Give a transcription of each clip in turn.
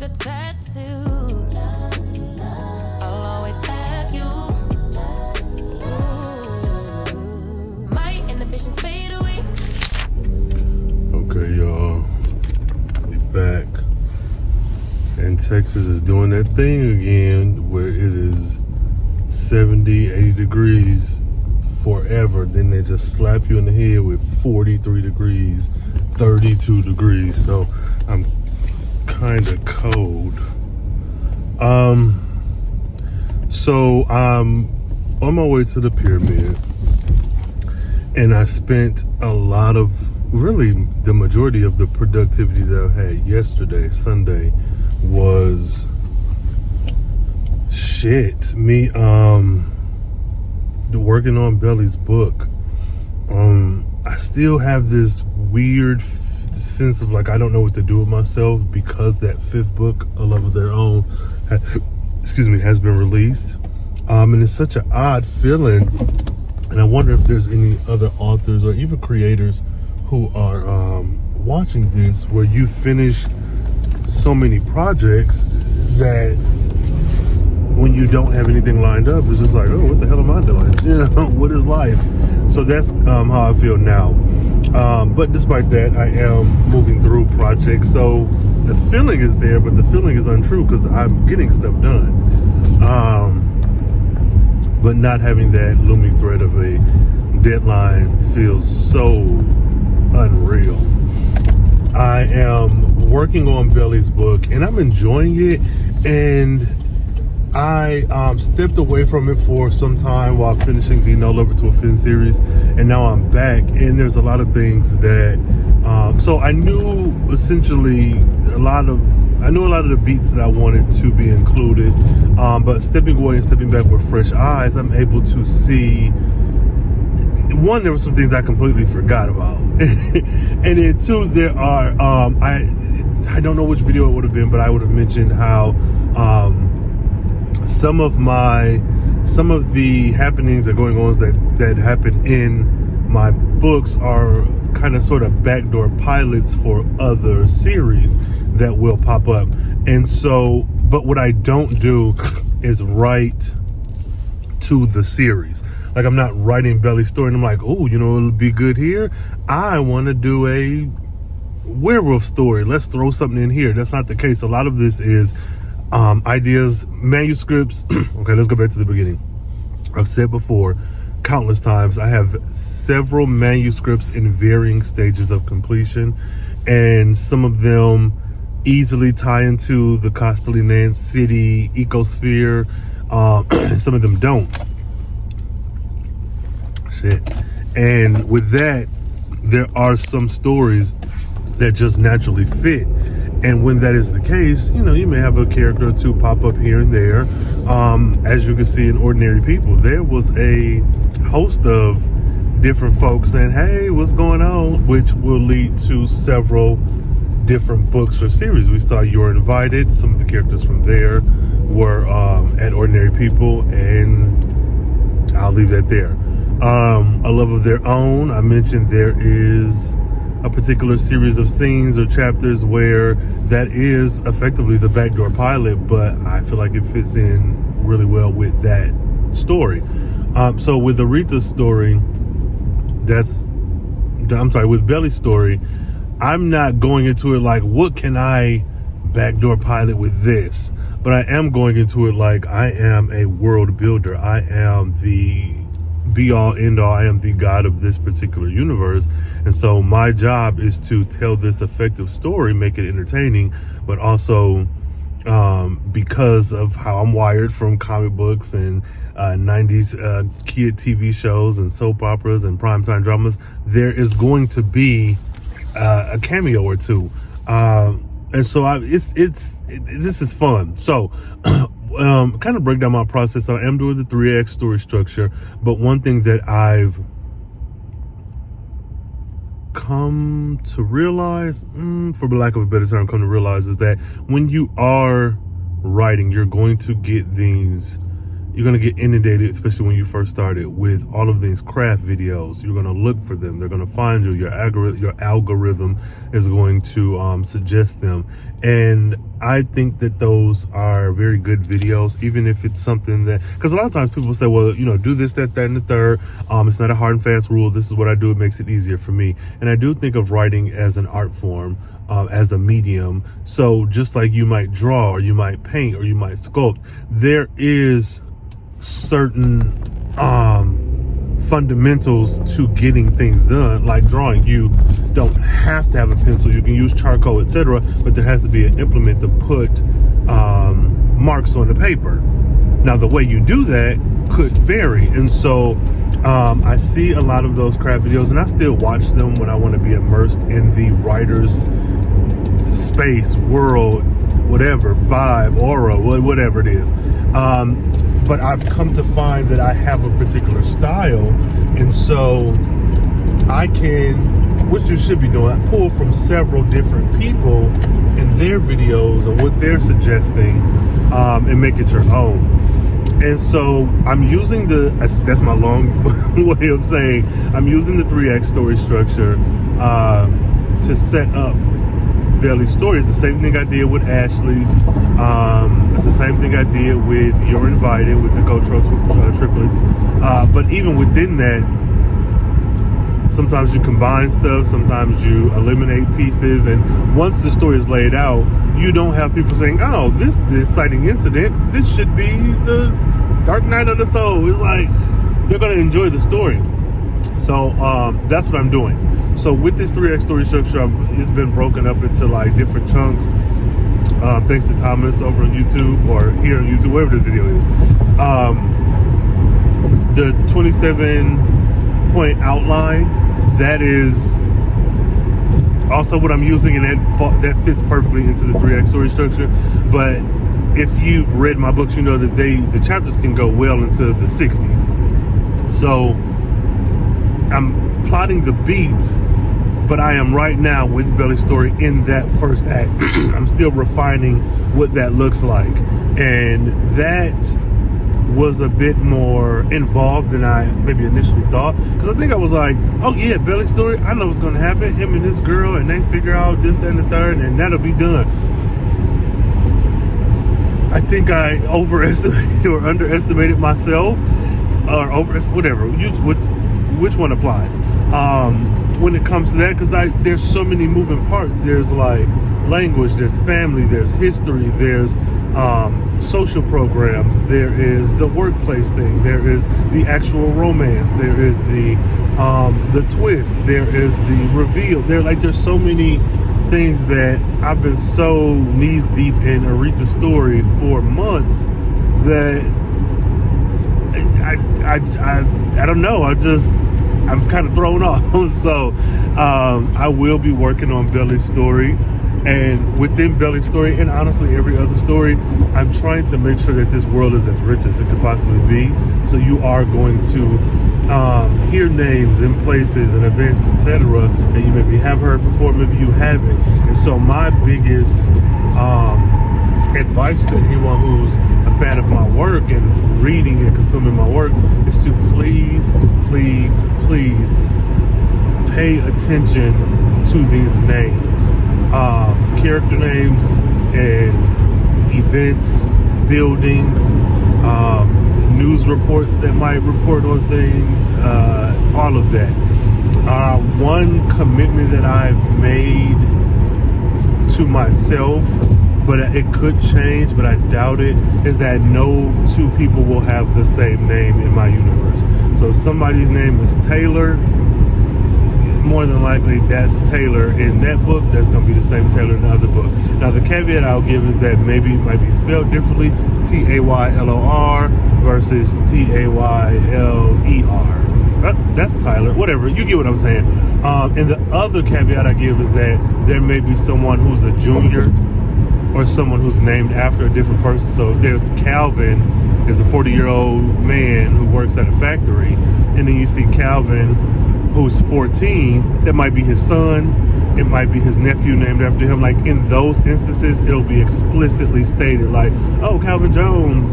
a tattoo. I'll always have you. My inhibitions fade away. Okay, y'all. We back. And Texas is doing that thing again where it is 70, 80 degrees forever. Then they just slap you in the head with 43 degrees, 32 degrees. So I'm kind of cold. So I'm on my way to the pyramid, and I spent a lot of, really the majority of the productivity that I had yesterday, Sunday, was me working on Belly's book. I still have this weird sense of like I don't know what to do with myself because that fifth book, A Love of Their Own, has been released. And it's such an odd feeling, and I wonder if there's any other authors or even creators who are watching this, where you finish so many projects that when you don't have anything lined up, it's just like, oh, what the hell am I doing? You know, what is life? So that's how I feel now. But despite that, I am moving through projects. So the feeling is there, but the feeling is untrue because I'm getting stuff done. But not having that looming threat of a deadline feels so unreal. I am working on Belly's book, and I'm enjoying it. And I stepped away from it for some time while finishing the No Lover to Offend series, and now I'm back. And there's a lot of things that so I knew essentially a lot of the beats that I wanted to be included, but stepping away and stepping back with fresh eyes, I'm able to see, one, there were some things I completely forgot about, and then two, there are I don't know which video it would have been, but I would have mentioned how some of the happenings that going on that happen in my books are kind of sort of backdoor pilots for other series that will pop up. And so, but what I don't do is write to the series. Like, I'm not writing Belly's story and I'm like, oh, you know, it'll be good here. I want to do a werewolf story. Let's throw something in here. That's not the case. A lot of this is ideas, manuscripts. Okay, let's go back to the beginning. I've said before countless times, I have several manuscripts in varying stages of completion, and some of them easily tie into the Castellinan city ecosphere. Some of them don't. Shit. And with that, there are some stories that just naturally fit. And when that is the case, you know, you may have a character or two pop up here and there. As you can see in Ordinary People, there was a host of different folks saying, hey, what's going on? Which will lead to several different books or series. We saw You're Invited. Some of the characters from there were at Ordinary People, and I'll leave that there. A Love of Their Own, I mentioned there is a particular series of scenes or chapters where that is effectively the backdoor pilot, but I feel like it fits in really well with that story. So with Aretha's story, with Belly's story, I'm not going into it like, what can I backdoor pilot with this? But I am going into it like, I am a world builder. I am the be all end all. I am the god of this particular universe. And so my job is to tell this effective story, make it entertaining, but also because of how I'm wired from comic books and 90s kid TV shows and soap operas and primetime dramas, there is going to be a cameo or two. And so this is fun. So kind of break down my process. I am doing the 3X story structure, but one thing that I've come to realize, for lack of a better term, is that when you are writing, you're going to get these you're going to get inundated, especially when you first started, with all of these craft videos. You're going to look for them. They're going to find you. Your algorithm is going to suggest them. And I think that those are very good videos, even if it's something that, because a lot of times people say, well, you know, do this, that, and the third. It's not a hard and fast rule. This is what I do. It makes it easier for me. And I do think of writing as an art form, as a medium. So just like you might draw, or you might paint, or you might sculpt, there is certain fundamentals to getting things done. Like drawing, you don't have to have a pencil, you can use charcoal, etc., but there has to be an implement to put marks on the paper. Now the way you do that could vary, and so I see a lot of those craft videos, and I still watch them when I want to be immersed in the writer's space, world, whatever, vibe, aura, whatever it is. But I've come to find that I have a particular style, and so I can, what you should be doing, pull from several different people and their videos and what they're suggesting, and make it your own. And so I'm using that's my long way of saying, I'm using the 3X story structure to set up Belly Story. It's the same thing I did with Ashley's. It's the same thing I did with You're Invited, with the Gotro triplets. But even within that, sometimes you combine stuff, sometimes you eliminate pieces, and once the story is laid out, you don't have people saying, oh, this exciting incident, this should be the Dark Night of the Soul. It's like, they're going to enjoy the story. So that's what I'm doing. So with this 3X story structure, it's been broken up into like different chunks. Thanks to Thomas over on YouTube, or here on YouTube, wherever this video is. The 27-point outline, that is also what I'm using, and that fits perfectly into the 3X story structure. But if you've read my books, you know that the chapters can go well into the 60s. So I'm plotting the beats, but I am right now with Belly Story in that first act. I'm still refining what that looks like, and that was a bit more involved than I maybe initially thought, because I think I was like, oh yeah, Belly Story, I know what's going to happen, him and this girl, and they figure out this, that, and the third, and that'll be done. I think I overestimated or underestimated myself, or whatever, which one applies when it comes to that, because there's so many moving parts. There's like language, there's family, there's history, there's social programs, there is the workplace thing, there is the actual romance, there is the twist, there is the reveal. There's so many things that I've been so knees deep in Aretha's story for months that I don't know. I'm kind of thrown off. So I will be working on Belly's story, and within Belly's story, and honestly every other story, I'm trying to make sure that this world is as rich as it could possibly be. So you are going to hear names and places and events, etc., that you maybe have heard before, maybe you haven't. And so my biggest advice to anyone who's a fan of my work and reading and consuming my work is to please pay attention to these names, character names and events, buildings, news reports that might report on things, all of that. One commitment that I've made to myself, but it could change, but I doubt it, is that no two people will have the same name in my universe. So if somebody's name is Taylor, more than likely that's Taylor in that book, that's going to be the same Taylor in the other book. Now the caveat I'll give is that maybe it might be spelled differently, Taylor versus Tayler. That's Tyler, whatever, you get what I'm saying. And the other caveat I give is that there may be someone who's a junior or someone who's named after a different person. So if there's Calvin, is a 40-year-old man who works at a factory, and then you see Calvin who's 14, that might be his son, it might be his nephew named after him. Like in those instances, it'll be explicitly stated, like, oh, Calvin Jones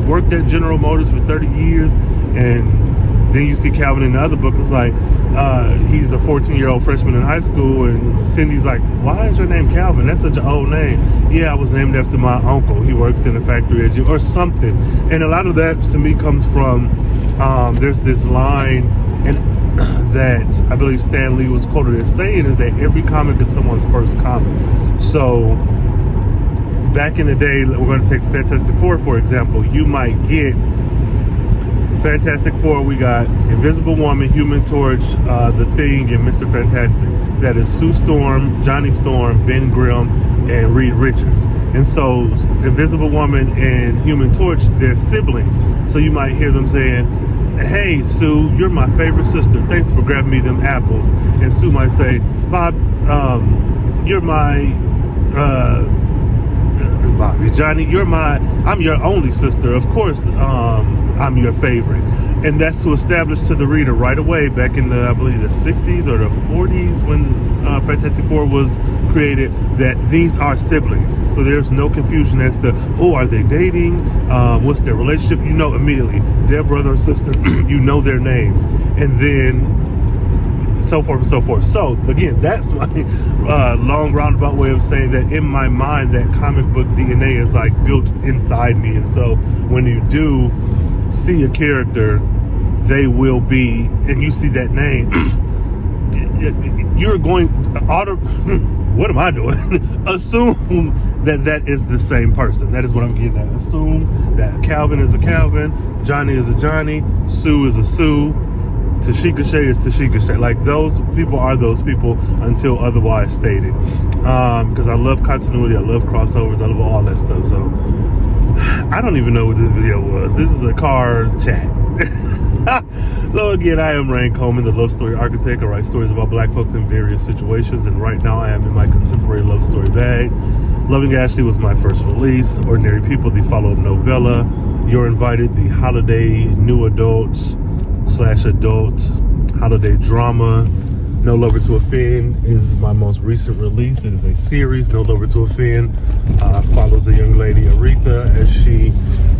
worked at General Motors for 30 years, and then you see Calvin in the other book. It's like he's a 14-year-old freshman in high school, and Cindy's like, "Why is your name Calvin? That's such an old name." "Yeah, I was named after my uncle. He works in a factory or something." And a lot of that to me comes from there's this line, and that I believe Stan Lee was quoted as saying, is that every comic is someone's first comic. So back in the day, we're going to take Fantastic Four for example. You might get Fantastic Four, we got Invisible Woman, Human Torch, The Thing, and Mr. Fantastic. That is Sue Storm, Johnny Storm, Ben Grimm, and Reed Richards. And so Invisible Woman and Human Torch, they're siblings. So you might hear them saying, "Hey Sue, you're my favorite sister. Thanks for grabbing me them apples." And Sue might say, "Bob, you're my Bobby, Johnny, I'm your only sister. Of course, I'm your favorite." And that's to establish to the reader right away, back in the, I believe, the 60s or the 40s when Fantastic Four was created, that these are siblings. So there's no confusion as to, oh, are they dating? What's their relationship? You know immediately, their brother or sister, you know their names. And then so forth and so forth. So again, that's my long roundabout way of saying that in my mind, that comic book DNA is like built inside me. And so when you do see a character, they will be, and you see that name, you're going what am I doing? Assume that is the same person. That is what I'm getting at. Assume that Calvin is a Calvin, Johnny is a Johnny, Sue is a Sue, Tashika Shay is Tashika Shay. Like, those people are those people until otherwise stated. Because I love continuity, I love crossovers, I love all that stuff. So I don't even know what this video was. This is a car chat. So again, I am Rand Coleman, the love story architect. I write stories about black folks in various situations, and right now I am in my contemporary love story bag. Loving Ashley was my first release. Ordinary People, the follow-up novella. You're Invited, the holiday new adults / adult holiday drama. No Lover to Offend is my most recent release. It is a series. No Lover to Offend follows a young lady, Aretha, as she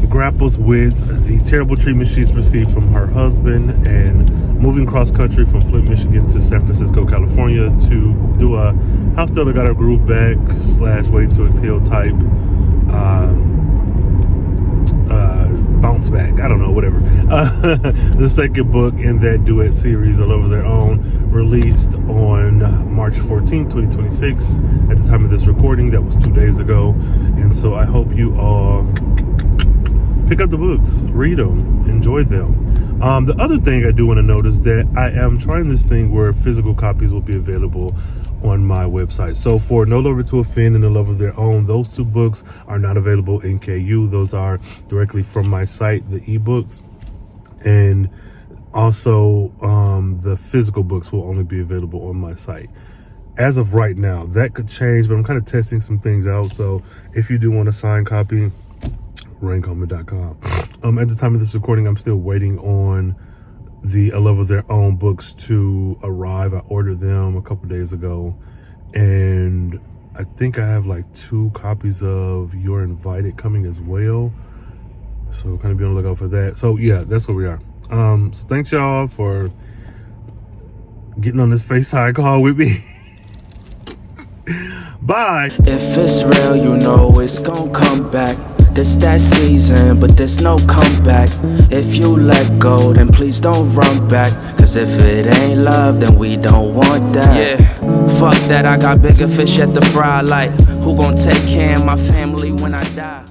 grapples with the terrible treatment she's received from her husband and moving cross country from Flint, Michigan to San Francisco, California to do a How Stella Got Her Groove Back / Wait to Exhale type bounce back. I don't know, whatever. The second book in that duet series, A Love of Their Own, released on March 14, 2026. At the time of this recording, that was 2 days ago. And so I hope you all pick up the books, read them, enjoy them. The other thing I do want to note is that I am trying this thing where physical copies will be available on my website. So for No Lover to Offend and The Love of Their Own, those two books are not available in KU. Those are directly from my site, the ebooks. And also the physical books will only be available on my site. As of right now, that could change, but I'm kind of testing some things out. So if you do want a signed copy, raincoleman.com. At the time of this recording, I'm still waiting on the A Love of Their Own books to arrive. I ordered them a couple days ago, and I think I have like 2 copies of You're Invited coming as well. So kind of be on the lookout for that. So yeah, that's where we are. So thanks y'all for getting on this FaceTime call with me. Bye. If it's real, you know it's gonna come back. This that season, but there's no comeback. If you let go, then please don't run back. Cause if it ain't love, then we don't want that. Yeah, fuck that, I got bigger fish at the fry. Like, who gon' take care of my family when I die?